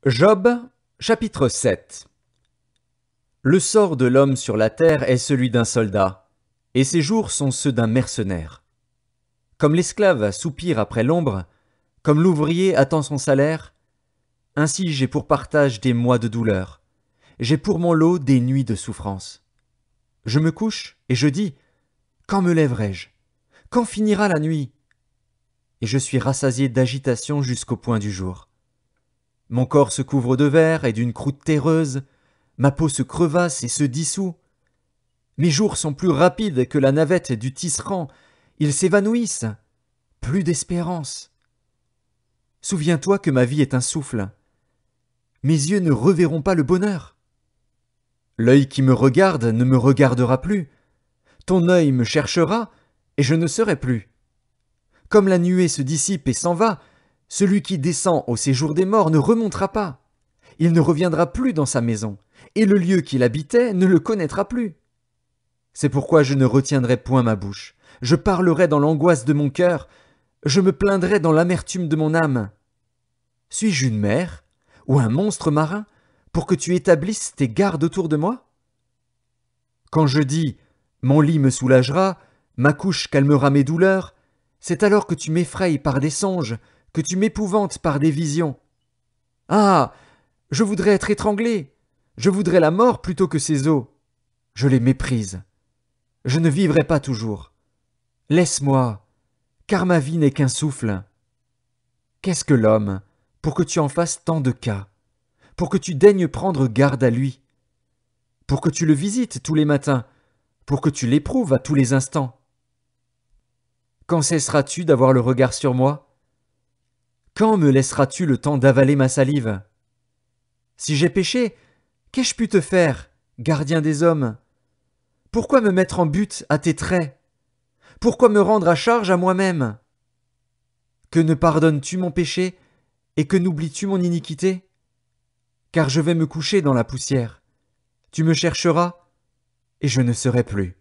Job, chapitre 7. Le sort de l'homme sur la terre est celui d'un soldat, et ses jours sont ceux d'un mercenaire. Comme l'esclave soupire après l'ombre, comme l'ouvrier attend son salaire, ainsi j'ai pour partage des mois de douleur, j'ai pour mon lot des nuits de souffrance. Je me couche et je dis, quand me lèverai-je? Quand finira la nuit? Et je suis rassasié d'agitation jusqu'au point du jour. Mon corps se couvre de verre et d'une croûte terreuse, ma peau se crevasse et se dissout. Mes jours sont plus rapides que la navette du tisserand, ils s'évanouissent. Plus d'espérance. Souviens-toi que ma vie est un souffle. Mes yeux ne reverront pas le bonheur. L'œil qui me regarde ne me regardera plus. Ton œil me cherchera, et je ne serai plus. Comme la nuée se dissipe et s'en va, celui qui descend au séjour des morts ne remontera pas. Il ne reviendra plus dans sa maison, et le lieu qu'il habitait ne le connaîtra plus. C'est pourquoi je ne retiendrai point ma bouche. Je parlerai dans l'angoisse de mon cœur, je me plaindrai dans l'amertume de mon âme. Suis-je une mer ou un monstre marin pour que tu établisses tes gardes autour de moi? Quand je dis « mon lit me soulagera, ma couche calmera mes douleurs », c'est alors que tu m'effrayes par des songes, que tu m'épouvantes par des visions. Ah! Je voudrais être étranglé, je voudrais la mort plutôt que ces eaux. Je les méprise. Je ne vivrai pas toujours. Laisse-moi, car ma vie n'est qu'un souffle. Qu'est-ce que l'homme, pour que tu en fasses tant de cas, pour que tu daignes prendre garde à lui, pour que tu le visites tous les matins, pour que tu l'éprouves à tous les instants? Quand cesseras-tu d'avoir le regard sur moi? Quand me laisseras-tu le temps d'avaler ma salive? Si j'ai péché, qu'ai-je pu te faire, gardien des hommes? Pourquoi me mettre en butte à tes traits? Pourquoi me rendre à charge à moi-même? Que ne pardonnes-tu mon péché, et que n'oublies-tu mon iniquité? Car je vais me coucher dans la poussière. Tu me chercheras, et je ne serai plus.